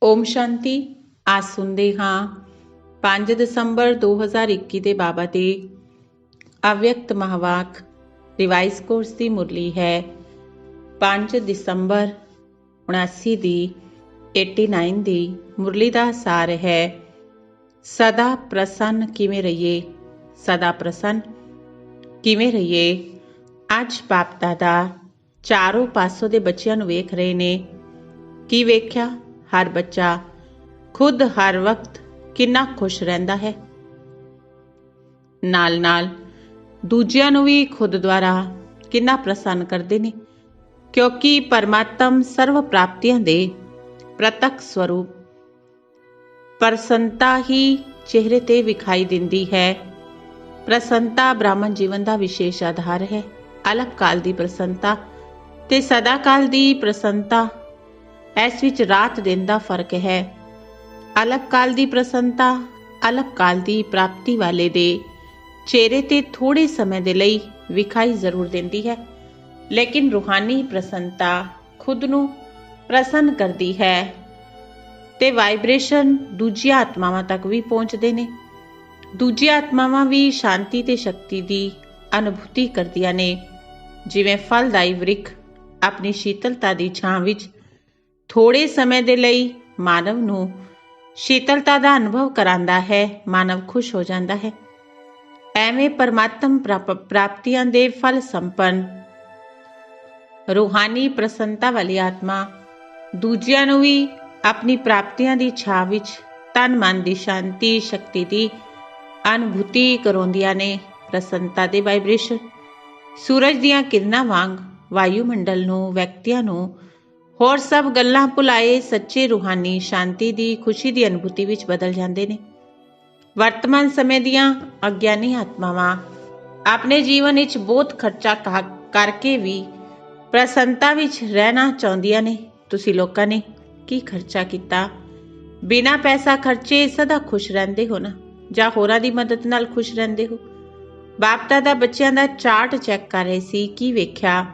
ਓਮ ਸ਼ਾਂਤੀ। आज सुनते हाँ 5 ਦਸੰਬਰ 2021 ਦੇ ਬਾਬਾ ਦੀ ਅਵਿਅਕਤ ਮਹਾਵਾਕ ਰਿਵਾਈਜ਼ ਕੋਰਸ ਦੀ ਮੁਰਲੀ ਹੈ 5 ਦਸੰਬਰ 79 ਦੀ 89 ਦੀ ਮੁਰਲੀ ਦਾ ਸਾਰ ਹੈ ਸਦਾ ਪ੍ਰਸੰਨ ਕਿਵੇਂ ਰਹੀਏ। ਸਦਾ ਪ੍ਰਸੰਨ ਕਿਵੇਂ ਰਹੀਏ। ਅੱਜ ਬਾਪ ਦਾਦਾ ਚਾਰੋਂ ਪਾਸੋਂ ਦੇ ਬੱਚਿਆਂ ਨੂੰ ਵੇਖ ਰਹੇ ਨੇ। ਕੀ ਵੇਖਿਆ? ਹਰ ਬੱਚਾ ਖੁਦ ਹਰ ਵਕਤ ਕਿੰਨਾ ਖੁਸ਼ ਰਹਿੰਦਾ ਹੈ, ਨਾਲ ਨਾਲ ਦੂਜਿਆਂ ਨੂੰ ਵੀ ਖੁਦ ਦੁਆਰਾ ਕਿੰਨਾ ਪ੍ਰਸੰਨ ਕਰਦੇ ਨੇ, ਕਿਉਂਕਿ ਪਰਮਾਤਮ ਸਰਵ ਪ੍ਰਾਪਤੀਆਂ ਦੇ ਪ੍ਰਤੱਖ ਸਰੂਪ ਪ੍ਰਸੰਨਤਾ ਹੀ ਚਿਹਰੇ ਤੇ ਵਿਖਾਈ ਦਿੰਦੀ ਹੈ। ਪ੍ਰਸੰਨਤਾ ਬ੍ਰਾਹਮਣ ਜੀਵਨ ਦਾ ਵਿਸ਼ੇਸ਼ ਆਧਾਰ ਹੈ। ਅਲਪ ਕਾਲ ਦੀ ਪ੍ਰਸੰਨਤਾ ਤੇ ਸਦਾ ਕਾਲ ਦੀ ਪ੍ਰਸੰਨਤਾ, ਇਸ ਵਿੱਚ ਰਾਤ ਦਿਨ ਦਾ ਫਰਕ ਹੈ। ਅਲਪ ਕਾਲ ਦੀ ਪ੍ਰਸੰਨਤਾ ਅਲਪ ਕਾਲ ਦੀ ਪ੍ਰਾਪਤੀ ਵਾਲੇ ਦੇ ਚਿਹਰੇ ਤੇ ਥੋੜੇ ਸਮੇਂ ਦੇ ਲਈ ਵਿਖਾਈ ਜ਼ਰੂਰ ਦਿੰਦੀ ਹੈ, ਲੇਕਿਨ ਰੂਹਾਨੀ ਪ੍ਰਸੰਨਤਾ ਖੁਦ ਨੂੰ ਪ੍ਰਸੰਨ ਕਰਦੀ ਹੈ ਤੇ ਵਾਈਬ੍ਰੇਸ਼ਨ ਦੂਜੀਆਂ ਆਤਮਾਵਾਂ ਤੱਕ ਵੀ ਪਹੁੰਚਦੇ ਨੇ। ਦੂਜੀਆਂ ਆਤਮਾਵਾਂ ਵੀ ਸ਼ਾਂਤੀ ਤੇ ਸ਼ਕਤੀ ਦੀ ਅਨੁਭੂਤੀ ਕਰਦੀਆਂ ਨੇ। ਜਿਵੇਂ ਫਲਦਾਈ ਵ੍ਰਿਖ ਆਪਣੀ ਸ਼ੀਤਲਤਾ ਦੀ ਛਾਂ ਵਿੱਚ ਥੋੜੇ ਸਮੇਂ ਦੇ ਲਈ ਮਾਨਵ ਨੂੰ ਸ਼ੀਤਲਤਾ ਦਾ ਅਨੁਭਵ ਕਰਾਂਦਾ ਹੈ, ਮਾਨਵ ਖੁਸ਼ ਹੋ ਜਾਂਦਾ ਹੈ। ਐਵੇਂ ਪਰਮਾਤਮ ਪ੍ਰਾਪਤੀਆਂ ਦੇ ਫਲ ਸੰਪੰਨ ਰੂਹਾਨੀ ਪ੍ਰਸੰਨਤਾ ਵਾਲੀ ਆਤਮਾ ਦੂਜਿਆਂ ਨੂੰ ਵੀ ਆਪਣੀ ਪ੍ਰਾਪਤੀਆਂ ਦੀ ਛਾਂ ਵਿੱਚ ਤਨ ਮਨ ਦੀ ਸ਼ਾਂਤੀ ਸ਼ਕਤੀ ਦੀ ਅਨੁਭੂਤੀ ਕਰਾਉਂਦੀਆਂ ਨੇ। ਪ੍ਰਸੰਨਤਾ ਦੇ ਵਾਈਬ੍ਰੇਸ਼ਨ ਸੂਰਜ ਦੀਆਂ ਕਿਰਨਾਂ ਵਾਂਗ ਵਾਯੂਮੰਡਲ ਨੂੰ, ਵਿਅਕਤੀਆਂ ਨੂੰ, ਹੋਰ ਸਭ ਗੱਲਾਂ ਭੁਲਾਏ ਸੱਚੇ ਰੂਹਾਨੀ ਸ਼ਾਂਤੀ ਦੀ ਖੁਸ਼ੀ ਦੀ ਅਨੁਭੂਤੀ ਵਿੱਚ ਬਦਲ ਜਾਂਦੇ ਨੇ। ਵਰਤਮਾਨ ਸਮੇਂ ਦੀਆਂ ਅਗਿਆਨੀ ਆਤਮਾਵਾਂ ਆਪਣੇ ਜੀਵਨ ਵਿੱਚ ਬਹੁਤ ਖਰਚਾ ਕਰਕੇ ਵੀ ਪ੍ਰਸੰਨਤਾ ਵਿੱਚ ਰਹਿਣਾ ਚਾਹੁੰਦੀਆਂ ਨੇ। ਤੁਸੀਂ ਲੋਕਾਂ ਨੇ ਕੀ ਖਰਚਾ ਕੀਤਾ? ਬਿਨਾਂ ਪੈਸਾ ਖਰਚੇ ਸਦਾ ਖੁਸ਼ ਰਹਿੰਦੇ ਹੋ ਨਾ, ਜਾਂ ਹੋਰਾਂ ਦੀ ਮਦਦ ਨਾਲ ਖੁਸ਼ ਰਹਿੰਦੇ ਹੋ? ਬਾਪ ਦਾਦਾ ਬੱਚਿਆਂ ਦਾ ਚਾਰਟ ਚੈੱਕ ਕਰ ਰਹੇ ਸੀ। ਕੀ ਵੇਖਿਆ?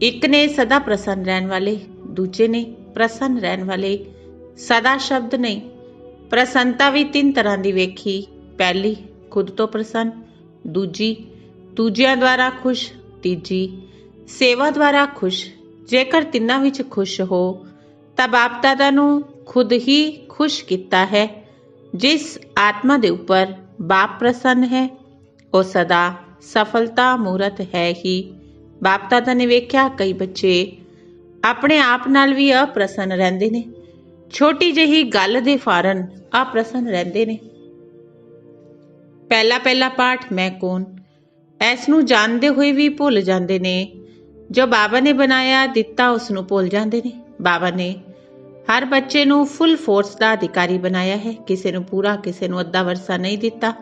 ਇੱਕ ਨੇ ਸਦਾ ਪ੍ਰਸੰਨ ਰਹਿਣ ਵਾਲੇ, ਦੂਜੇ ਨੇ ਪ੍ਰਸੰਨ ਰਹਿਣ ਵਾਲੇ। ਸਦਾ ਸ਼ਬਦ ਨਹੀਂ, ਪ੍ਰਸੰਨਤਾ ਵੀ 3 ਤਰ੍ਹਾਂ ਦੀ ਵੇਖੀ। ਪਹਿਲੀ ਖੁਦ ਤੋਂ ਪ੍ਰਸੰਨ, ਦੂਜੀ ਦੂਜਿਆਂ ਦੁਆਰਾ ਖੁਸ਼, ਤੀਜੀ ਸੇਵਾ ਦੁਆਰਾ ਖੁਸ਼। ਜੇਕਰ ਤਿੰਨਾਂ ਵਿੱਚ ਖੁਸ਼ ਹੋ ਤਾਂ ਬਾਪ ਦਾਦਾ ਨੂੰ ਖੁਦ ਹੀ ਖੁਸ਼ ਕੀਤਾ ਹੈ। ਜਿਸ ਆਤਮਾ ਦੇ ਉੱਪਰ ਬਾਪ ਪ੍ਰਸੰਨ ਹੈ ਉਹ ਸਦਾ ਸਫਲਤਾ ਮੂਰਤ ਹੈ ਹੀ। ਬਾਪ ਦਾਦਾ ਨੇ ਵੇਖਿਆ ਕਈ ਬੱਚੇ ਆਪਣੇ ਆਪ ਨਾਲ ਵੀ ਅਪ੍ਰਸੰਨ ਰਹਿੰਦੇ ਨੇ। ਛੋਟੀ ਜਿਹੀ ਗੱਲ ਦੇ ਕਾਰਨ ਅਪ੍ਰਸੰਨ ਰਹਿੰਦੇ ਨੇ। ਪਹਿਲਾ ਪਾਠ ਮੈਂ ਕੌਣ, ਇਸ ਨੂੰ ਜਾਣਦੇ ਹੋਏ ਵੀ ਭੁੱਲ ਜਾਂਦੇ ਨੇ। ਜੋ ਬਾਬਾ ਨੇ ਬਣਾਇਆ ਦਿੱਤਾ ਉਸ ਨੂੰ ਭੁੱਲ ਜਾਂਦੇ ਨੇ। ਬਾਬਾ ਨੇ ਹਰ ਬੱਚੇ ਨੂੰ ਫੁੱਲ ਫੋਰਸ ਦਾ ਅਧਿਕਾਰੀ ਬਣਾਇਆ ਹੈ। ਕਿਸੇ ਨੂੰ ਪੂਰਾ, ਕਿਸੇ ਨੂੰ ਅੱਧਾ ਵਰਸਾ ਨਹੀਂ ਦਿੱਤਾ।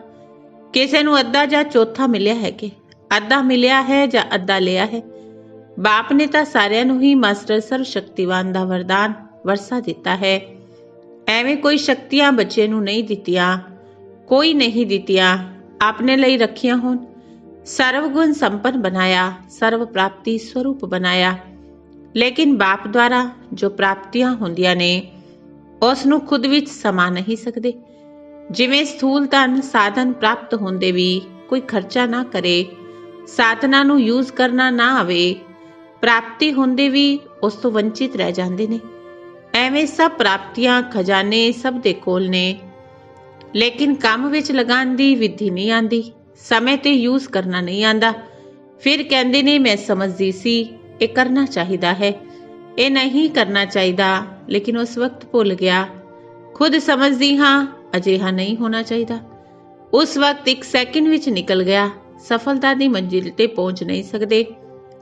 ਕਿਸੇ ਨੂੰ ਅੱਧਾ ਜਾਂ ਚੌਥਾ ਮਿਲਿਆ ਹੈ ਕਿ ਅੱਧਾ ਮਿਲਿਆ ਹੈ ਜਾਂ ਅੱਧਾ ਲਿਆ ਹੈ। ਬਾਪ ਨੇ ਤਾਂ ਸਾਰਿਆਂ ਨੂੰ ਹੀ ਮਾਸਟਰ ਸਰਵ ਸ਼ਕਤੀਵਾਨ ਦਾ ਵਰਦਾਨ ਵਰਸਾ ਦਿੱਤਾ ਹੈ। ਐਵੇਂ ਕੋਈ ਸ਼ਕਤੀਆਂ ਬੱਚੇ ਨੂੰ ਨਹੀਂ ਦਿੱਤੀਆਂ, ਕੋਈ ਨਹੀਂ ਦਿੱਤੀਆਂ, ਆਪਣੇ ਲਈ ਰੱਖੀਆਂ ਹੋਣ। ਸਰਵ ਗੁਣ ਸੰਪੰਨ ਬਣਾਇਆ, ਸਰਵ ਪ੍ਰਾਪਤੀ ਸਰੂਪ ਬਣਾਇਆ। ਲੇਕਿਨ ਬਾਪ ਦੁਆਰਾ ਜੋ ਪ੍ਰਾਪਤੀਆਂ ਹੁੰਦੀਆਂ ਨੇ ਉਸ ਨੂੰ ਖੁਦ ਵਿੱਚ ਸਮਾ ਨਹੀਂ ਸਕਦੇ। ਜਿਵੇਂ ਸਥੂਲ ਧਨ ਸਾਧਨ ਪ੍ਰਾਪਤ ਹੁੰਦੇ ਵੀ ਕੋਈ ਖਰਚਾ ਨਾ ਕਰੇ, ਸਾਧਨਾਂ ਨੂੰ ਯੂਜ਼ ਕਰਨਾ ਨਾ ਆਵੇ, ਪ੍ਰਾਪਤੀ ਹੁੰਦੇ ਵੀ ਉਸ ਤੋਂ ਵੰਚਿਤ ਰਹਿ ਜਾਂਦੇ ਨੇ। ਐਵੇਂ ਸਭ ਪ੍ਰਾਪਤੀਆਂ ਖਜ਼ਾਨੇ ਸਭ ਦੇ ਕੋਲ ਨੇ, ਲੇਕਿਨ ਕੰਮ ਵਿੱਚ ਲਗਾਉਣ ਦੀ ਵਿਧੀ ਨਹੀਂ ਆਂਦੀ, ਸਮੇਂ ਤੇ ਯੂਜ਼ ਕਰਨਾ ਨਹੀਂ ਆਂਦਾ। ਫਿਰ ਕਹਿੰਦੇ ਨੇ ਮੈਂ ਸਮਝਦੀ ਸੀ ਇਹ ਕਰਨਾ ਚਾਹੀਦਾ ਹੈ, ਇਹ ਨਹੀਂ ਕਰਨਾ ਚਾਹੀਦਾ, ਲੇਕਿਨ ਉਸ ਵਕਤ ਭੁੱਲ ਗਿਆ। ਖੁਦ ਸਮਝਦੀ ਹਾਂ ਅਜਿਹਾ ਨਹੀਂ ਹੋਣਾ ਚਾਹੀਦਾ। ਉਸ ਵਕਤ 1 ਸੈਕਿੰਡ ਵਿੱਚ ਨਿਕਲ ਗਿਆ। ਸਫਲਤਾ ਦੀ ਮੰਜ਼ਿਲ ਤੇ ਪਹੁੰਚ ਨਹੀਂ ਸਕਦੇ,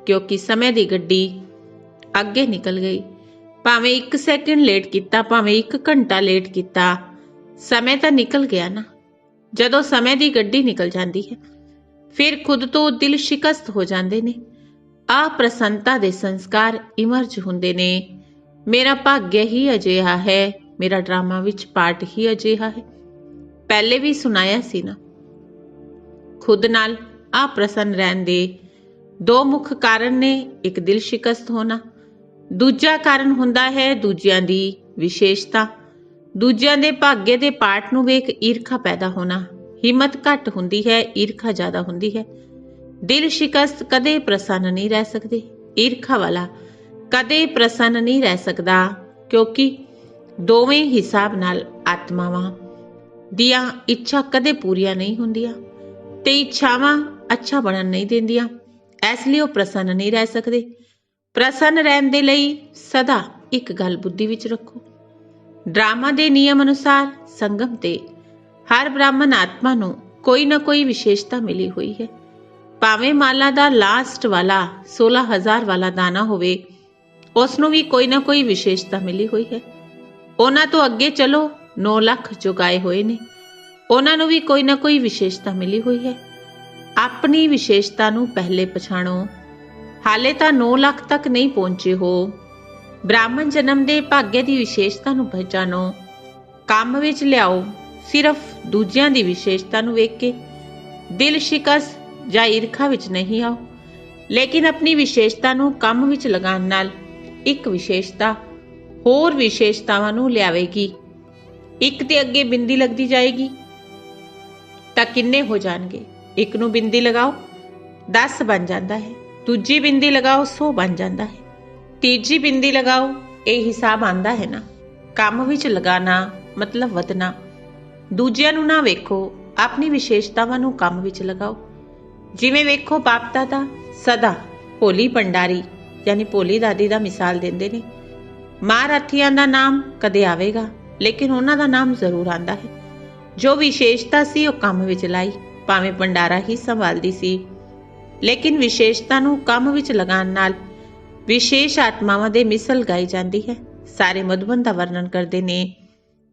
ਕਿਉਂਕਿ ਸਮੇਂ ਦੀ ਗੱਡੀ ਅੱਗੇ ਨਿਕਲ ਗਈ। ਭਾਵੇਂ 1 ਸੈਕਿੰਡ ਲੇਟ ਕੀਤਾ, ਭਾਵੇਂ 1 ਘੰਟਾ ਲੇਟ ਕੀਤਾ, ਸਮੇਂ ਤਾਂ ਨਿਕਲ ਗਿਆ ਨਾ। ਜਦੋਂ ਸਮੇਂ ਦੀ ਗੱਡੀ ਨਿਕਲ ਜਾਂਦੀ ਹੈ ਫਿਰ ਖੁਦ ਤੋਂ ਦਿਲ ਸ਼ਿਕਸਤ ਹੋ ਜਾਂਦੇ ਨੇ। ਅਪ੍ਰਸੰਨਤਾ ਦੇ ਸੰਸਕਾਰ ਇਮਰਜ ਹੁੰਦੇ ਨੇ। ਮੇਰਾ ਭਾਗਯ ਹੀ ਅਜਿਹਾ ਹੈ, ਮੇਰਾ ਡਰਾਮਾ ਵਿੱਚ ਪਾਰਟ ਹੀ ਅਜਿਹਾ ਹੈ। ਪਹਿਲੇ ਵੀ ਸੁਣਾਇਆ ਸੀ ਨਾ। ਖੁਦ ਨਾਲ ਅਪ੍ਰਸੰਨ ਰਹਿਣ ਦੇ 2 ਮੁੱਖ ਕਾਰਨ ਨੇ। ਇੱਕ ਦਿਲ ਸ਼ਿਕਸਤ ਹੋਣਾ, ਦੂਜਾ ਕਾਰਨ ਹੁੰਦਾ ਹੈ ਦੂਜਿਆਂ ਦੀ ਵਿਸ਼ੇਸ਼ਤਾ, ਦੂਜਿਆਂ ਦੇ ਭਾਗਯ ਦੇ ਪਾਠ ਨੂੰ ਵੇਖ ਈਰਖਾ ਪੈਦਾ ਹੋਣਾ। ਹਿੰਮਤ ਘੱਟ ਹੁੰਦੀ ਹੈ, ਈਰਖਾ ਜ਼ਿਆਦਾ ਹੁੰਦੀ ਹੈ। ਦਿਲ ਸ਼ਿਕਸਤ ਕਦੇ ਪ੍ਰਸੰਨ ਨਹੀਂ ਰਹਿ ਸਕਦੇ। ਈਰਖਾ ਵਾਲਾ ਕਦੇ ਪ੍ਰਸੰਨ ਨਹੀਂ ਰਹਿ ਸਕਦਾ, ਕਿਉਂਕਿ ਦੋਵੇਂ ਹਿਸਾਬ ਨਾਲ ਆਤਮਾਵਾਂ ਦੀਆਂ ਇੱਛਾ ਕਦੇ ਪੂਰੀਆਂ ਨਹੀਂ ਹੁੰਦੀਆਂ ਤੇ ਇੱਛਾਵਾਂ ਅੱਛਾ ਬਣਨ ਨਹੀਂ ਦਿੰਦੀਆਂ। ਇਸ ਲਈ ਉਹ ਪ੍ਰਸੰਨ ਨਹੀਂ ਰਹਿ ਸਕਦੇ। ਪ੍ਰਸੰਨ ਰਹਿਣ ਦੇ ਲਈ ਸਦਾ ਇੱਕ ਗੱਲ ਬੁੱਧੀ ਵਿੱਚ ਰੱਖੋ। ਡਰਾਮਾ ਦੇ ਨਿਯਮ ਅਨੁਸਾਰ ਸੰਗਮ ਤੇ ਹਰ ਬ੍ਰਾਹਮਣ ਆਤਮਾ ਨੂੰ ਕੋਈ ਨਾ ਕੋਈ ਵਿਸ਼ੇਸ਼ਤਾ ਮਿਲੀ ਹੋਈ ਹੈ। ਭਾਵੇਂ ਮਾਲਾ ਦਾ ਲਾਸਟ ਵਾਲਾ 16,000 ਵਾਲਾ ਦਾਣਾ ਹੋਵੇ, ਉਸ ਨੂੰ ਵੀ ਕੋਈ ਨਾ ਕੋਈ ਵਿਸ਼ੇਸ਼ਤਾ ਮਿਲੀ ਹੋਈ ਹੈ। ਉਹਨਾਂ ਤੋਂ ਅੱਗੇ ਚਲੋ 9 ਲੱਖ ਜੋ ਗਾਏ ਹੋਏ ਨੇ, ਉਹਨਾਂ ਨੂੰ ਵੀ ਕੋਈ ਨਾ ਕੋਈ ਵਿਸ਼ੇਸ਼ਤਾ ਮਿਲੀ ਹੋਈ ਹੈ। ਆਪਣੀ ਵਿਸ਼ੇਸ਼ਤਾ ਨੂੰ ਪਹਿਲੇ ਪਛਾਣੋ। ਹਾਲੇ ਤਾਂ 9 ਲੱਖ ਤੱਕ ਨਹੀਂ ਪਹੁੰਚੇ ਹੋ। ਬ੍ਰਾਹਮਣ ਜਨਮ ਦੇ ਭਾਗਯ ਦੀ ਵਿਸ਼ੇਸ਼ਤਾ ਨੂੰ ਪਹਿਚਾਨੋ, ਕੰਮ ਵਿੱਚ ਲਿਆਓ। ਸਿਰਫ ਦੂਜਿਆਂ ਦੀ ਵਿਸ਼ੇਸ਼ਤਾ ਨੂੰ ਵੇਖ ਕੇ ਦਿਲ ਸ਼ਿਕਸ ਜਾਂ ਈਰਖਾ ਵਿੱਚ ਨਹੀਂ ਆਓ, ਲੇਕਿਨ ਆਪਣੀ ਵਿਸ਼ੇਸ਼ਤਾ ਨੂੰ ਕੰਮ ਵਿੱਚ ਲਗਾਉਣ ਨਾਲ ਇੱਕ ਵਿਸ਼ੇਸ਼ਤਾ ਹੋਰ ਵਿਸ਼ੇਸ਼ਤਾਵਾਂ ਨੂੰ ਲਿਆਵੇਗੀ। ਇੱਕ ਦੇ ਅੱਗੇ ਬਿੰਦੀ ਲੱਗਦੀ ਜਾਏਗੀ ਤਾਂ ਕਿੰਨੇ ਹੋ ਜਾਣਗੇ? ਇੱਕ ਨੂੰ ਬਿੰਦੀ ਲਗਾਓ 10 ਬਣ ਜਾਂਦਾ ਹੈ, ਦੂਜੀ ਬਿੰਦੀ ਲਗਾਓ 100 ਬਣ ਜਾਂਦਾ ਹੈ, ਤੀਜੀ ਬਿੰਦੀ ਲਗਾਓ। ਇਹ ਹਿਸਾਬ ਆਂਦਾ ਹੈ ਨਾ। ਕੰਮ ਵਿੱਚ ਲਗਾਣਾ ਮਤਲਬ ਵਧਣਾ। ਦੂਜਿਆਂ ਨੂੰ ਨਾ ਵੇਖੋ, ਆਪਣੀ ਵਿਸ਼ੇਸ਼ਤਾਵਾਂ ਨੂੰ ਕੰਮ ਵਿੱਚ ਲਗਾਓ। ਜਿਵੇਂ ਵੇਖੋ ਬਾਪ ਦਾਦਾ ਸਦਾ ਭੋਲੀ ਭੰਡਾਰੀ ਯਾਨੀ ਭੋਲੀ ਦਾਦੀ ਦਾ ਮਿਸਾਲ ਦਿੰਦੇ ਨੇ। ਮਹਾਰਥੀਆਂ ਦਾ ਨਾਮ ਕਦੇ ਆਵੇਗਾ, ਲੇਕਿਨ ਉਹਨਾਂ ਦਾ ਨਾਮ ਜ਼ਰੂਰ ਆਂਦਾ ਹੈ। ਜੋ ਵਿਸ਼ੇਸ਼ਤਾ ਸੀ ਉਹ ਕੰਮ ਵਿੱਚ ਲਾਈ, ਭਾਵੇਂ ਭੰਡਾਰਾ ਹੀ ਸੰਭਾਲਦੀ ਸੀ, ਲੇਕਿਨ ਵਿਸ਼ੇਸ਼ਤਾ ਨੂੰ ਕੰਮ ਵਿੱਚ ਲਗਾਉਣ ਨਾਲ ਵਿਸ਼ੇਸ਼ ਆਤਮਾਵਾਂ ਦੇ ਮਿਸਲ ਗਾਈ ਜਾਂਦੀ ਹੈ। ਸਾਰੇ ਮਧੂਬਨ ਦਾ ਵਰਣਨ ਕਰਦੇ ਨੇ।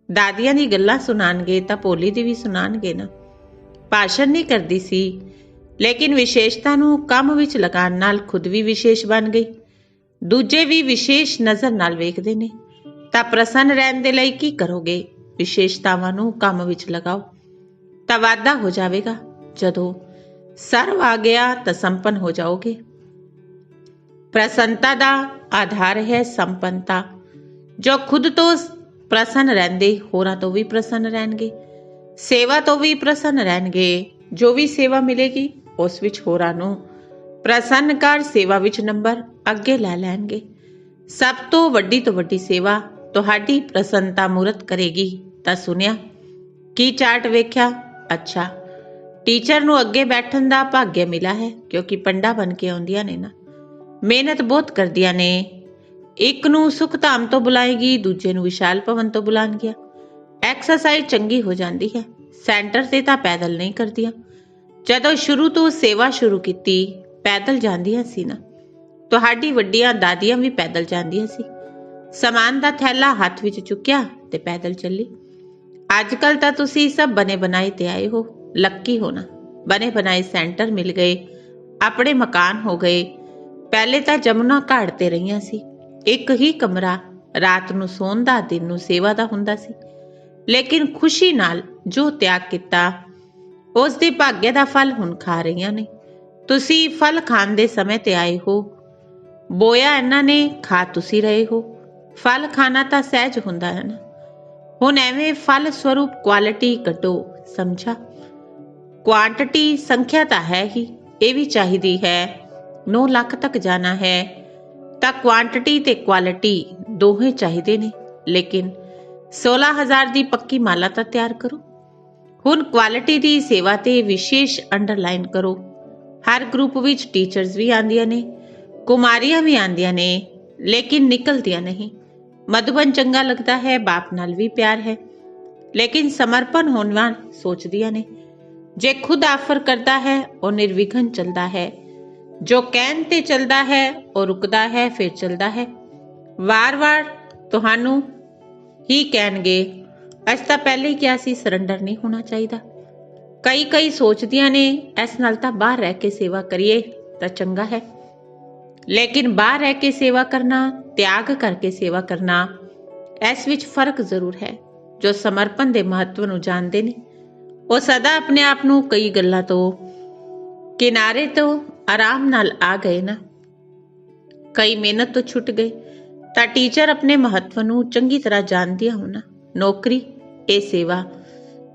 ਦਾਦੀਆਂ ਦੀ ਗੱਲਾਂ ਸੁਣਾਣਗੇ ਤਾਂ ਭੋਲੀ ਦੀ ਵੀ ਸੁਣਾਣਗੇ ਨਾ। ਭਾਸ਼ਣ ਨਹੀਂ ਕਰਦੀ ਸੀ, ਲੇਕਿਨ ਵਿਸ਼ੇਸ਼ਤਾ ਨੂੰ ਕੰਮ ਵਿੱਚ ਲਗਾਉਣ ਨਾਲ ਖੁਦ ਵੀ ਵਿਸ਼ੇਸ਼ ਬਣ ਗਈ। ਦੂਜੇ ਵੀ ਵਿਸ਼ੇਸ਼ ਨਜ਼ਰ ਨਾਲ ਵੇਖਦੇ ਨੇ। ਤਾਂ ਪ੍ਰਸੰਨ ਰਹਿਣ ਦੇ ਲਈ ਕੀ ਕਰੋਗੇ? ਵਿਸ਼ੇਸ਼ਤਾਵਾਂ ਨੂੰ ਕੰਮ ਵਿੱਚ ਲਗਾਓ ਤਾਂ ਵਾਧਾ ਹੋ ਜਾਵੇਗਾ। ਜਦੋਂ ਸਰਵ ਆ ਗਿਆ ਤਾਂ ਸੰਪੰਨ ਹੋ ਜਾਓਗੇ। ਪ੍ਰਸੰਨਤਾ ਦਾ ਆਧਾਰ ਹੈ ਸੰਪੰਨਤਾ। ਜੋ ਖੁਦ ਤੋਂ ਪ੍ਰਸੰਨ ਰਹਿੰਦੇ, ਹੋਰਾਂ ਤੋਂ ਵੀ ਪ੍ਰਸੰਨ ਰਹਿਣਗੇ। ਸੇਵਾ ਤੋਂ ਵੀ ਪ੍ਰਸੰਨ ਰਹਿਣਗੇ। ਜੋ ਵੀ ਸੇਵਾ ਮਿਲੇਗੀ ਉਸ ਵਿੱਚ ਹੋਰਾਂ ਨੂੰ ਪ੍ਰਸੰਨ ਕਰ ਸੇਵਾ ਵਿੱਚ ਨੰਬਰ ਅੱਗੇ ਲੈ ਲੈਣਗੇ। ਸਭ ਤੋਂ ਵੱਡੀ ਸੇਵਾ ਤੁਹਾਡੀ ਪ੍ਰਸੰਨਤਾ ਮੂਰਤ ਕਰੇਗੀ। ਤਾਂ ਸੁਣਿਆ ਕੀ ਚਾਰਟ ਵੇਖਿਆ? ਅੱਛਾ, ਟੀਚਰ ਨੂੰ ਅੱਗੇ ਬੈਠਣ ਦਾ ਭਾਗਯ ਮਿਲਾ ਹੈ, ਕਿਉਂਕਿ ਪੰਡਾ ਬਣ ਕੇ ਆਉਂਦੀਆਂ ਨੇ ਨਾ। ਮਿਹਨਤ ਬਹੁਤ ਕਰਦੀਆਂ ਨੇ। ਇੱਕ ਨੂੰ ਸੁਖ ਧਾਮ ਤੋਂ ਬੁਲਾਏਗੀ, ਦੂਜੇ ਨੂੰ ਵਿਸ਼ਾਲ ਭਵਨ ਤੋਂ ਬੁਲਾਉਣਗੀਆਂ। ਐਕਸਰਸਾਈਜ਼ ਚੰਗੀ ਹੋ ਜਾਂਦੀ ਹੈ। ਸੈਂਟਰ ਤੇ ਤਾਂ ਪੈਦਲ ਨਹੀਂ ਕਰਦੀਆਂ। ਜਦੋਂ ਸ਼ੁਰੂ ਤੋਂ ਸੇਵਾ ਸ਼ੁਰੂ ਕੀਤੀ ਪੈਦਲ ਜਾਂਦੀਆਂ ਸੀ ਨਾ। ਤੁਹਾਡੀ ਵੱਡੀਆਂ ਦਾਦੀਆਂ ਵੀ ਪੈਦਲ ਜਾਂਦੀਆਂ ਸੀ। ਸਮਾਨ ਦਾ ਥੈਲਾ ਹੱਥ ਵਿੱਚ ਚੁੱਕਿਆ ਤੇ ਪੈਦਲ ਚੱਲੀ। ਅੱਜ ਕੱਲ ਤਾਂ ਤੁਸੀਂ ਸਭ ਬਣੇ ਬਣਾਏ ਤੇ ਆਏ ਹੋ। ਲੱਕੀ ਹੋਣਾ, ਬਣੇ ਬਣਾਏ ਸੈਂਟਰ ਮਿਲ ਗਏ, ਆਪਣੇ ਮਕਾਨ ਹੋ ਗਏ। ਪਹਿਲੇ ਤਾਂ ਜਮੁਨਾ ਘਾਟ ਤੇ ਰਹੀਆਂ ਸੀ। ਇੱਕ ਹੀ ਕਮਰਾ, ਰਾਤ ਨੂੰ ਸੌਣ ਦਾ, ਦਿਨ ਨੂੰ ਸੇਵਾ ਦਾ ਹੁੰਦਾ ਸੀ। ਲੇਕਿਨ ਖੁਸ਼ੀ ਨਾਲ ਜੋ ਤਿਆਗ ਕੀਤਾ ਉਸ ਦੇ ਭਾਗਯ ਦਾ ਫਲ ਹੁਣ ਖਾ ਰਹੀਆਂ ਨੇ। ਤੁਸੀਂ ਫਲ ਖਾਣ ਦੇ ਸਮੇਂ ਤੇ ਆਏ ਹੋ। ਬੋਇਆ ਇਹਨਾਂ ਨੇ, ਖਾ ਤੁਸੀਂ ਰਹੇ ਹੋ। ਫਲ ਖਾਣਾ ਤਾਂ ਸਹਿਜ ਹੁੰਦਾ ਹੈ ਨਾ। ਹੁਣ ਐਵੇਂ ਫਲ ਸਰੂਪ ਕੁਆਲਿਟੀ ਕੱਢੋ। ਸਮਝਾ? ਕੁਆਂਟਿਟੀ ਸੰਖਿਆ ਤਾਂ ਹੈ ਹੀ, ਇਹ ਵੀ ਚਾਹੀਦੀ ਹੈ। 9 ਲੱਖ ਤੱਕ ਜਾਣਾ ਹੈ ਤਾਂ ਕੁਆਂਟਿਟੀ ਤੇ ਕੁਆਲਿਟੀ ਦੋਹੇ ਚਾਹੀਦੇ ਨੇ। ਲੇਕਿਨ 16,000 ਦੀ ਪੱਕੀ ਮਾਲਾ ਤਾਂ ਤਿਆਰ ਕਰੋ। ਹੁਣ ਕੁਆਲਿਟੀ ਦੀ ਸੇਵਾ ਤੇ ਵਿਸ਼ੇਸ਼ ਅੰਡਰਲਾਈਨ ਕਰੋ। ਹਰ ਗਰੁੱਪ ਵਿੱਚ ਟੀਚਰਸ ਵੀ ਆਉਂਦੀਆਂ ਨੇ, ਕੁਮਾਰੀਆਂ ਵੀ ਆਉਂਦੀਆਂ ਨੇ, ਲੇਕਿਨ ਨਿਕਲਦੀਆਂ ਨਹੀਂ। ਮਧੂਬਨ ਚੰਗਾ ਲੱਗਦਾ ਹੈ, ਬਾਪ ਨਾਲ ਵੀ ਪਿਆਰ ਹੈ, ਲੇਕਿਨ ਸਮਰਪਣ ਹੋਣ ਵਾਲ ਸੋਚਦੀਆਂ ਨੇ। ਜੇ ਖੁਦ ਆਫਰ ਕਰਦਾ ਹੈ ਉਹ ਨਿਰਵਿਘਨ ਚੱਲਦਾ ਹੈ। ਜੋ ਕਹਿਣ ਤੇ ਚੱਲਦਾ ਹੈ ਉਹ ਰੁਕਦਾ ਹੈ, ਫਿਰ ਚੱਲਦਾ ਹੈ। ਵਾਰ-ਵਾਰ ਤੁਹਾਨੂੰ ਹੀ ਕਹਿਣਗੇ ਅਸੀਂ ਤਾਂ ਪਹਿਲੇ ਹੀ ਕਿਹਾ ਸੀ, ਸਰੈਂਡਰ ਨਹੀਂ ਹੋਣਾ ਚਾਹੀਦਾ। ਕਈ ਸੋਚਦੀਆਂ ਨੇ ਇਸ ਨਾਲ ਤਾਂ ਬਾਹਰ ਰਹਿ ਕੇ ਸੇਵਾ ਕਰੀਏ ਤਾਂ ਚੰਗਾ ਹੈ। ਲੇਕਿਨ ਬਾਹਰ ਰਹਿ ਕੇ ਸੇਵਾ ਕਰਨਾ, ਤਿਆਗ ਕਰਕੇ ਸੇਵਾ ਕਰਨਾ, ਇਸ ਵਿੱਚ ਫਰਕ ਜ਼ਰੂਰ ਹੈ। ਜੋ ਸਮਰਪਣ ਦੇ ਮਹੱਤਵ ਨੂੰ ਜਾਣਦੇ ਨੇ ਉਹ ਸਦਾ ਆਪਣੇ ਆਪ ਨੂੰ ਕਈ ਗੱਲਾਂ ਤੋਂ ਕਿਨਾਰੇ ਤੋਂ ਆਰਾਮ ਨਾਲ ਆ ਗਏ ਨਾ। ਕਈ ਮਿਹਨਤ ਤੋਂ ਛੁੱਟ ਗਏ, ਤਾਂ ਟੀਚਰ ਆਪਣੇ ਮਹੱਤਵ ਨੂੰ ਚੰਗੀ ਤਰ੍ਹਾਂ ਜਾਣਦੀਆਂ ਹੋਣ। ਨੌਕਰੀ ਇਹ ਸੇਵਾ,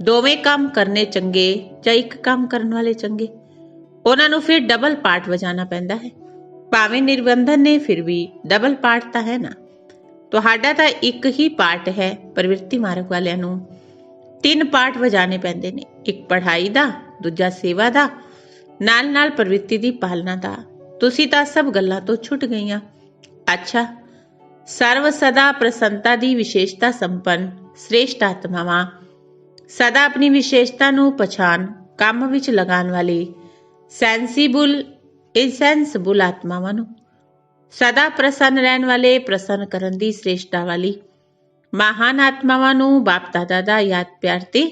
ਦੋਵੇਂ ਕੰਮ ਕਰਨੇ ਚੰਗੇ ਜਾਂ ਇੱਕ ਕੰਮ ਕਰਨ ਵਾਲੇ ਚੰਗੇ, ਉਹਨਾਂ ਨੂੰ ਫਿਰ ਡਬਲ ਪਾਰਟ ਵਜਾਣਾ ਪੈਂਦਾ ਹੈ। ਭਾਵੇਂ ਨਿਰਬੰਧਨ ਨੇ, ਫਿਰ ਵੀ ਡਬਲ ਪਾਰਟ ਤਾਂ ਹੈ ਨਾ। ਤੁਹਾਡਾ ਤਾਂ ਇੱਕ ਹੀ ਪਾਰਟ ਹੈ। ਪ੍ਰਵਿਰਤੀ ਮਾਰਗ ਵਾਲਿਆਂ ਨੂੰ 3 ਪਾਰਟ ਵਜਾਣੇ ਪੈਂਦੇ ਨੇ, ਇੱਕ ਪੜ੍ਹਾਈ ਦਾ, ਦੂਜਾ ਸੇਵਾ ਦਾ, ਨਾਲ ਨਾਲ ਪ੍ਰਵਿਰਤੀ ਦੀ ਪਾਲਣਾ ਦਾ। ਤੁਸੀਂ ਤਾਂ ਸਭ ਗੱਲਾਂ ਤੋਂ ਛੁੱਟ ਗਈਆਂ। ਅੱਛਾ, ਸਰਵ ਸਦਾ ਪ੍ਰਸੰਨਤਾ ਦੀ ਵਿਸ਼ੇਸ਼ਤਾ ਸੰਪੰਨ ਸ੍ਰੇਸ਼ਟ ਆਤਮਾਵਾਂ, ਸਦਾ ਆਪਣੀ ਵਿਸ਼ੇਸ਼ਤਾ ਨੂੰ ਪਛਾਣ ਕੰਮ ਵਿੱਚ ਲਗਾਉਣ ਵਾਲੀ ਸੈਂਸੀਬਲ ਇਨਸੈਂਸਿਬਲ ਆਤਮਾਵਾਂ ਨੂੰ, ਸਦਾ ਪ੍ਰਸੰਨ ਰਹਿਣ ਵਾਲੇ ਪ੍ਰਸੰਨ ਕਰਨ ਦੀ ਸ੍ਰੇਸ਼ਟਤਾ ਵਾਲੀ ਮਹਾਨ ਆਤਮਾਵਾਂ ਨੂੰ ਬਾਪ ਦਾਦਾ ਦਾ ਯਾਦ ਪਿਆਰ ਤੇ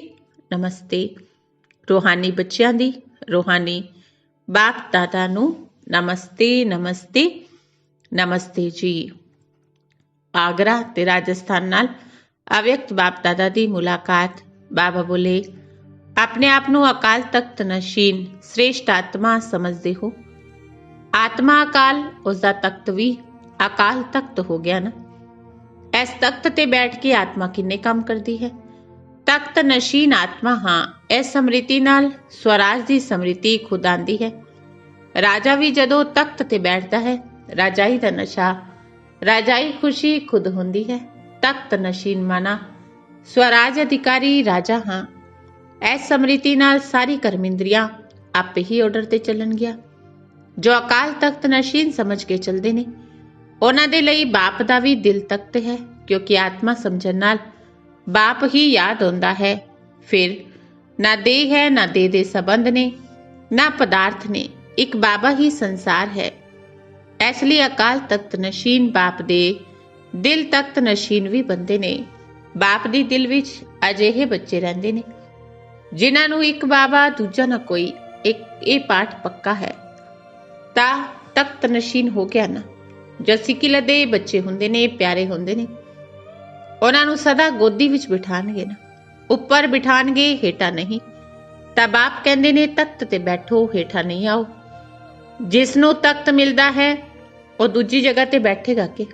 ਨਮਸਤੇ। ਰੂਹਾਨੀ ਬੱਚਿਆਂ ਦੀ ਰੂਹਾਨੀ ਬਾਪ ਦਾਦਾ ਨੂੰ ਨਮਸਤੇ ਨਮਸਤੇ ਨਮਸਤੇ ਜੀ। ਆਗਰਾ ਤੇ ਰਾਜਸਥਾਨ ਨਾਲ ਅਵਿਅਕਤ ਬਾਪ ਦਾਦਾ ਦੀ ਮੁਲਾਕਾਤ। ਬਾਬਾ ਬੋਲੇ, ਆਪਣੇ ਆਪ ਨੂੰ ਅਕਾਲ ਤਖਤ ਨਸ਼ੀਨ ਸ੍ਰੇਸ਼ਟ ਆਤਮਾ ਸਮਝਦੇ ਹੋ। ਆਤਮਾ ਅਕਾਲ, ਉਸਦਾ ਤਖਤ ਵੀ ਅਕਾਲ ਤਖਤ ਹੋ ਗਿਆ ਨਾ। ਇਸ ਤਖਤ ਤੇ ਬੈਠ ਕੇ ਆਤਮਾ ਕਿੰਨੇ ਕੰਮ ਕਰਦੀ ਹੈ। ਤਖਤ ਨਸ਼ੀਨ ਆਤਮਾ ਹਾਂ। ਇਸ ਸਮ੍ਰਿਤੀ ਨਾਲ ਸਵਰਾਜ ਦੀ ਸਮ੍ਰਿਤੀ ਖੁਦ ਆਂਦੀ ਹੈ। ਰਾਜਾ ਵੀ ਜਦੋਂ ਤਖਤ ਤੇ ਬੈਠਦਾ ਹੈ, ਰਾਜਾਈ ਦਾ ਨਸ਼ਾ, ਰਾਜਾਈ ਖੁਸ਼ੀ ਖੁਦ ਹੁੰਦੀ ਹੈ। ਤਖਤ ਨਸ਼ੀਨ ਮਾਨਾ ਸਵਰਾਜ ਅਧਿਕਾਰੀ ਰਾਜਾ ਹਾਂ। ਇਸ ਸਮ੍ਰਿਤੀ ਨਾਲ ਸਾਰੀ ਕਰਮਿੰਦਰੀਆਂ ਆਪੇ ਹੀ ਆਰਡਰ ਤੇ ਚੱਲਣਗੀਆਂ। ਜੋ ਅਕਾਲ ਤਖਤ ਨਸ਼ੀਨ ਸਮਝ ਕੇ ਚੱਲਦੇ ਨੇ, ਉਹਨਾਂ ਦੇ ਲਈ ਬਾਪ ਦਾ ਵੀ ਦਿਲ ਤਖਤ ਹੈ, ਕਿਉਂਕਿ ਆਤਮਾ ਸਮਝਣ ਨਾਲ ਬਾਪ ਹੀ ਯਾਦ ਆਉਂਦਾ ਹੈ। ਫਿਰ ਨਾ ਦੇਹ ਹੈ, ਨਾ ਦੇਹ ਦੇ ਸੰਬੰਧ ਨੇ, ਨਾ ਪਦਾਰਥ ਨੇ, ਇੱਕ ਬਾਬਾ ਹੀ ਸੰਸਾਰ ਹੈ। ਇਸ ਲਈ ਅਕਾਲ ਤਖਤ ਨਸ਼ੀਨ ਬਾਪ ਦੇ ਦਿਲ ਤਖਤ ਨਸ਼ੀਨ ਵੀ ਬੰਦੇ ਨੇ। ਬਾਪ ਦੀ ਦਿਲ ਵਿੱਚ ਅਜਿਹੇ ਬੱਚੇ ਰਹਿੰਦੇ ਨੇ ਜਿਨ੍ਹਾਂ ਨੂੰ ਇੱਕ ਬਾਬਾ, ਦੂਜਾ ਨਾ ਕੋਈ। ਇੱਕ ਇਹ ਪਾਠ ਪੱਕਾ ਹੈ ਤਾਂ ਤਖਤ ਨਸ਼ੀਨ ਹੋ ਗਿਆ ਨਾ। ਜੋ ਸਿੱਕਿਲ ਦੇ ਬੱਚੇ ਹੁੰਦੇ ਨੇ, ਪਿਆਰੇ ਹੁੰਦੇ ਨੇ, ਉਹਨਾਂ ਨੂੰ ਸਦਾ ਗੋਦੀ ਵਿੱਚ ਬਿਠਾਣਗੇ ਨਾ, ਉੱਪਰ ਬਿਠਾਣਗੇ, ਹੇਠਾਂ ਨਹੀਂ। ਤਾਂ ਬਾਪ ਕਹਿੰਦੇ ਨੇ ਤਖਤ ਤੇ ਬੈਠੋ, ਹੇਠਾਂ ਨਹੀਂ ਆਓ। ਜਿਸ ਨੂੰ ਤਖਤ ਮਿਲਦਾ ਹੈ ਉਹ ਦੂਜੀ ਜਗ੍ਹਾ ਤੇ ਬੈਠੇਗਾ ਕਿ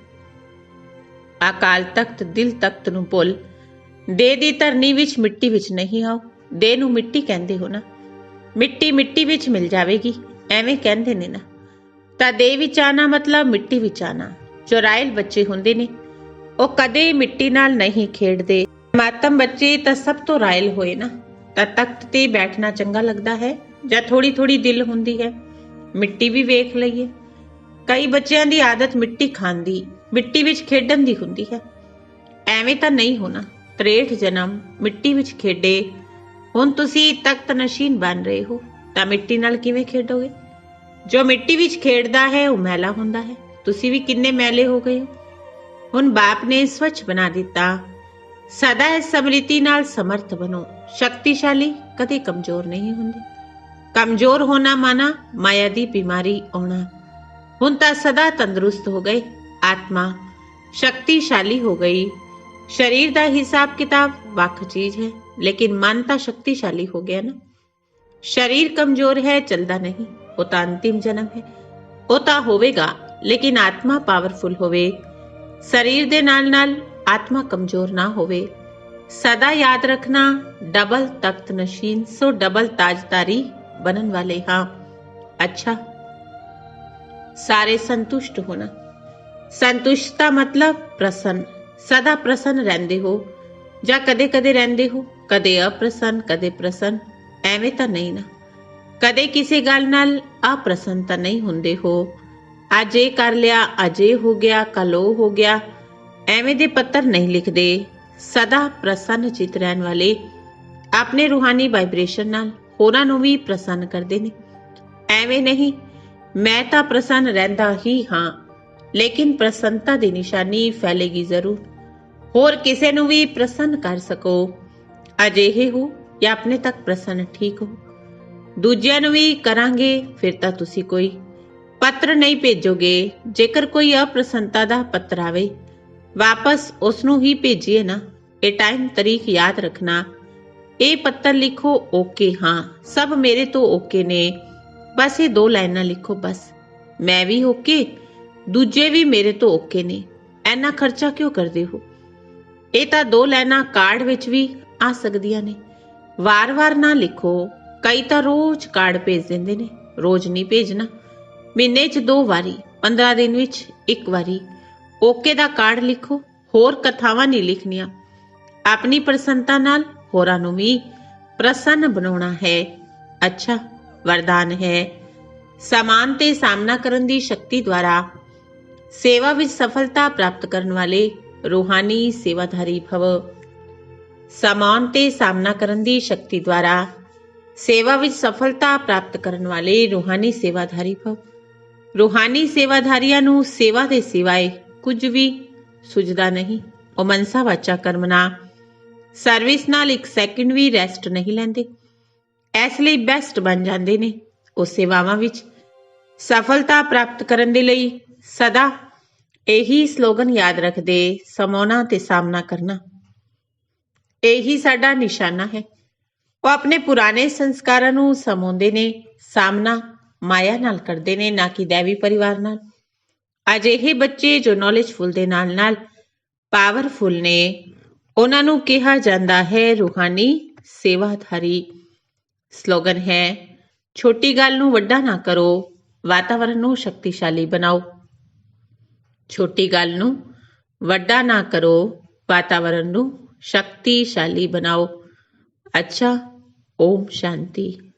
ਅਕਾਲ ਤਖਤ ਦਿਲ ਤਖਤ ਨੂੰ ਭੁੱਲ ਦੇਹ ਦੀ ਧਰਨੀ ਵਿੱਚ ਮਿੱਟੀ ਵਿੱਚ ਨਹੀਂ ਆਓ। ਦੇਹ ਨੂੰ ਮਿੱਟੀ ਕਹਿੰਦੇ ਹੋ ਨਾ, ਮਿੱਟੀ ਮਿੱਟੀ ਵਿੱਚ ਮਿਲ ਜਾਵੇਗੀ, ਐਵੇਂ ਕਹਿੰਦੇ ਨੇ ਨਾ। ਤਾਂ ਦੇਹ ਵਿੱਚ ਆਣਾ ਮਤਲਬ ਮਿੱਟੀ ਵਿੱਚ ਆਣਾ। ਜੋ ਰਾਇਲ ਬੱਚੇ ਹੁੰਦੇ ਨੇ ਉਹ ਕਦੇ ਮਿੱਟੀ ਨਾਲ ਨਹੀਂ ਖੇਡਦੇ। ਮਾਤਮ ਬੱਚੇ ਤਾਂ ਸਭ ਤੋਂ ਰਾਇਲ ਹੋਏ ਨਾ। ਤਾਂ ਤਖਤ ਤੇ ਬੈਠਣਾ ਚੰਗਾ ਲੱਗਦਾ ਹੈ ਜਾਂ ਥੋੜੀ ਥੋੜੀ ਦਿਲ ਹੁੰਦੀ ਹੈ ਮਿੱਟੀ ਵੀ ਵੇਖ ਲਈਏ। ਕਈ ਬੱਚਿਆਂ ਦੀ ਆਦਤ ਮਿੱਟੀ ਖਾਣ ਦੀ, ਮਿੱਟੀ ਵਿੱਚ ਖੇਡਣ ਦੀ ਹੁੰਦੀ ਹੈ। ਐਵੇਂ ਤਾਂ ਨਹੀਂ ਹੋਣਾ। 63 ਜਨਮ ਮਿੱਟੀ ਵਿੱਚ ਖੇਡੇ, ਹੁਣ ਤੁਸੀਂ ਤਖਤ ਨਸ਼ੀਨ ਬਣ ਰਹੇ ਹੋ ਤਾਂ ਮਿੱਟੀ ਨਾਲ ਕਿਵੇਂ ਖੇਡੋਗੇ। ਜੋ ਮਿੱਟੀ ਵਿੱਚ ਖੇਡਦਾ ਹੈ ਉਹ ਮੈਲਾ ਹੁੰਦਾ ਹੈ। ਤੁਸੀਂ ਵੀ ਕਿੰਨੇ ਮੈਲੇ ਹੋ ਗਏ ਹੋ। ਹੁਣ ਬਾਪ ਨੇ ਸਵੱਛ ਬਣਾ ਦਿੱਤਾ। ਸਦਾ ਇਸ ਸਮ੍ਰਿਤੀ ਨਾਲ ਸਮਰਥ ਬਣੋ। ਸ਼ਕਤੀਸ਼ਾਲੀ ਕਦੇ ਕਮਜ਼ੋਰ ਨਹੀਂ ਹੁੰਦੇ। ਕਮਜ਼ੋਰ ਹੋਣਾ ਮਾਨਾ ਮਾਇਆ ਦੀ ਬਿਮਾਰੀ ਆਉਣਾ। ਹੁਣ ਤਾਂ ਸਦਾ ਤੰਦਰੁਸਤ ਹੋ ਗਏ। ਆਤਮਾ ਸ਼ਕਤੀਸ਼ਾਲੀ ਹੋ ਗਈ। ਸਰੀਰ ਦਾ ਹਿਸਾਬ ਕਿਤਾਬ ਵੱਖ ਚੀਜ਼ ਹੈ, ਲੇਕਿਨ ਮਨ ਤਾਂ ਸ਼ਕਤੀਸ਼ਾਲੀ ਹੋ ਗਿਆ ਨਾ। ਸਰੀਰ ਕਮਜ਼ੋਰ ਹੈ, ਚੱਲਦਾ ਨਹੀਂ, ਉਹ ਤਾਂ ਅੰਤਿਮ ਜਨਮ ਹੈ। ਉਹ ਤਾਂ ਹੋਵੇਗਾ, ਲੇਕਿਨ ਆਤਮਾ ਪਾਵਰਫੁਲ ਹੋਵੇ। ਸਰੀਰ ਦੇ ਨਾਲ ਨਾਲ ਆਤਮਾ ਕਮਜ਼ੋਰ ਨਾ ਹੋਵੇ। ਸਦਾ ਯਾਦ ਰੱਖਣਾ, ਡਬਲ ਤਖਤ ਨਸ਼ੀਨ ਸੋ ਡਬਲ ਤਾਜਦਾਰੀ ਬਣਨ ਵਾਲੇ ਹਾਂ। ਅੱਛਾ, ਸਾਰੇ ਸੰਤੁਸ਼ਟ ਹੋਣਾ। ਸੰਤੁਸ਼ਟਤਾ ਮਤਲਬ ਪ੍ਰਸੰਨ, ਸਦਾ ਪ੍ਰਸੰਨ ਰਹਿੰਦੇ ਹੋ ਜਾਂ ਕਦੇ ਕਦੇ ਰਹਿੰਦੇ ਹੋ, ਕਦੇ ਅਪ੍ਰਸੰਨ ਕਦੇ ਪ੍ਰਸੰਨ। ਐਵੇਂ ਤਾਂ ਨਹੀਂ ਨਾ। ਕਦੇ ਕਿਸੇ ਗੱਲ ਨਾਲ ਅਪ੍ਰਸੰਨ ਤਾਂ ਨਹੀਂ ਹੁੰਦੇ ਹੋ। ਅੱਜ ਇਹ ਕਰ ਲਿਆ, ਅੱਜ ਇਹ ਹੋ ਗਿਆ, ਕੱਲ ਉਹ ਹੋ ਗਿਆ, ਐਵੇਂ ਦੇ ਪੱਤਰ ਨਹੀਂ ਲਿਖਦੇ। ਸਦਾ ਪ੍ਰਸੰਨ ਚਿਤ ਰਹਿਣ ਵਾਲੇ ਆਪਣੇ ਰੂਹਾਨੀ ਵਾਈਬ੍ਰੇਸ਼ਨ ਨਾਲ ਹੋਰਾਂ ਨੂੰ ਵੀ ਪ੍ਰਸੰਨ ਕਰਦੇ ਨੇ। ਐਵੇਂ ਨਹੀਂ ਮੈਂ ਤਾਂ ਪ੍ਰਸੰਨ ਰਹਿੰਦਾ ਹੀ ਹਾਂ, ਲੇਕਿਨ ਪ੍ਰਸੰਨਤਾ ਦੀ ਨਿਸ਼ਾਨੀ ਫੈਲੇਗੀ ਜ਼ਰੂਰ। ਹੋਰ ਕਿਸੇ ਨੂੰ ਵੀ ਪ੍ਰਸੰਨ ਕਰ ਸਕੋ। ਅਜਿਹੇ ਹੋ ਜਾਂ ਆਪਣੇ ਤੱਕ ਪ੍ਰਸੰਨ ਠੀਕ ਹੋ। ਦੂਜਿਆਂ ਨੂੰ ਵੀ ਕਰਾਂਗੇ ਫਿਰ ਤਾਂ ਤੁਸੀਂ ਕੋਈ ਪੱਤਰ ਨਹੀਂ ਭੇਜੋਗੇ। ਜੇਕਰ ਕੋਈ ਅਪ੍ਰਸੰਨਤਾ ਦਾ ਪੱਤਰ ਆਵੇ, ਵਾਪਸ ਉਸ ਨੂੰ ਹੀ ਭੇਜੀਏ ਨਾ। ਇਹ ਟਾਈਮ ਤਰੀਕ ਯਾਦ ਰੱਖਣਾ। ਇਹ ਪੱਤਰ ਲਿਖੋ, ਓਕੇ ਹਾਂ, ਸਭ ਮੇਰੇ ਤੋਂ ਓਕੇ ਨੇ। ਬਸ ਇਹ 2 ਲਾਈਨਾਂ ਲਿਖੋ। ਬਸ ਮੈਂ ਵੀ ਓਕੇ, ਦੂਜੇ ਵੀ ਮੇਰੇ ਤੋਂ ਓਕੇ ਨੇ। ਇੰਨਾ ਖਰਚਾ ਕਿਉਂ ਕਰਦੇ ਹੋ? ਇਹ ਤਾਂ 2 ਲਾਈਨਾਂ ਕਾਰਡ ਵਿੱਚ ਵੀ ਆ ਸਕਦੀਆਂ ਨੇ। ਵਾਰ-ਵਾਰ ਨਾ ਲਿਖੋ। ਕਈ ਤਾਂ ਰੋਜ਼ ਕਾਰਡ ਭੇਜ ਦਿੰਦੇ ਨੇ। ਰੋਜ਼ ਨਹੀਂ ਭੇਜਣਾ, ਮਹੀਨੇ 'ਚ 2 ਵਾਰੀ, 15 ਦਿਨ ਵਿੱਚ 1 ਵਾਰੀ ਓਕੇ ਦਾ ਕਾਰਡ ਲਿਖੋ। ਹੋਰ ਕਥਾਵਾਂ ਨਹੀਂ ਲਿਖਣੀਆਂ। ਆਪਣੀ ਪ੍ਰਸੰਨਤਾ ਨਾਲ ਹੋਰਾਂ ਨੂੰ ਵੀ ਪ੍ਰਸੰਨ ਬਣਾਉਣਾ ਹੈ। ਅੱਛਾ, ਵਰਦਾਨ ਹੈ। ਸਮਾਨ ਤੇ ਸਾਹਮਣਾ ਕਰਨ ਦੀ ਸ਼ਕਤੀ ਦੁਆਰਾ ਸੇਵਾ ਵਿੱਚ ਸਫਲਤਾ ਪ੍ਰਾਪਤ ਕਰਨ ਵਾਲੇ ਰੂਹਾਨੀ ਸੇਵਾਧਾਰੀ ਭਵ। ਸਮਾਨ ਤੇ ਸਾਹਮਣਾ ਕਰਨ ਦੀ ਸ਼ਕਤੀ ਦੁਆਰਾ ਸੇਵਾ ਵਿੱਚ ਸਫਲਤਾ ਪ੍ਰਾਪਤ ਕਰਨ ਵਾਲੇ ਰੂਹਾਨੀ ਸੇਵਾਧਾਰੀ ਭਵ। ਰੂਹਾਨੀ ਸੇਵਾਧਾਰੀਆਂ ਨੂੰ ਸੇਵਾ ਦੇ ਸਿਵਾਏ ਕੁਝ ਵੀ ਸੁਝਦਾ ਨਹੀਂ। ਉਹ ਮਨਸਾ ਵਾਚਾ ਕਰਮਨਾ ਸਰਵਿਸ ਨਾਲ 1 ਸੈਕਿੰਡ ਵੀ ਰੈਸਟ ਨਹੀਂ ਲੈਂਦੇ। ਇਸ ਲਈ ਬੈਸਟ ਬਣ ਜਾਂਦੇ ਨੇ। ਉਹ ਸੇਵਾਵਾਂ ਵਿੱਚ ਸਫਲਤਾ ਪ੍ਰਾਪਤ ਕਰਨ ਦੇ ਲਈ ਸਦਾ ਇਹੀ ਸਲੋਗਨ ਯਾਦ ਰੱਖਦੇ, ਸਮਾਉਣਾ ਤੇ ਸਾਹਮਣਾ ਕਰਨਾ। ਇਹੀ ਸਾਡਾ ਨਿਸ਼ਾਨਾ ਹੈ। ਉਹ ਆਪਣੇ ਪੁਰਾਣੇ ਸੰਸਕਾਰਾਂ ਨੂੰ ਸਮਾਉਂਦੇ ਨੇ। ਸਾਹਮਣਾ ਮਾਇਆ ਨਾਲ ਕਰਦੇ ਨੇ, ਨਾ ਕਿ ਦੇਵੀ ਪਰਿਵਾਰ ਨਾਲ। ਅਜਿਹੇ ਬੱਚੇ ਜੋ ਨੌਲੇਜਫੁਲ ਦੇ ਨਾਲ ਨਾਲ ਪਾਵਰਫੁਲ ਨੇ, ਉਹਨਾਂ ਨੂੰ ਕਿਹਾ ਜਾਂਦਾ ਹੈ ਰੂਹਾਨੀ ਸੇਵਾਧਾਰੀ। ਸਲੋਗਨ ਹੈ, ਛੋਟੀ ਗੱਲ ਨੂੰ ਵੱਡਾ ਨਾ ਕਰੋ, ਵਾਤਾਵਰਨ ਨੂੰ ਸ਼ਕਤੀਸ਼ਾਲੀ ਬਣਾਓ। ਛੋਟੀ ਗੱਲ ਨੂੰ ਵੱਡਾ ਨਾ ਕਰੋ, ਵਾਤਾਵਰਨ ਨੂੰ ਸ਼ਕਤੀਸ਼ਾਲੀ ਬਣਾਓ। ਅੱਛਾ, ਓਮ ਸ਼ਾਂਤੀ।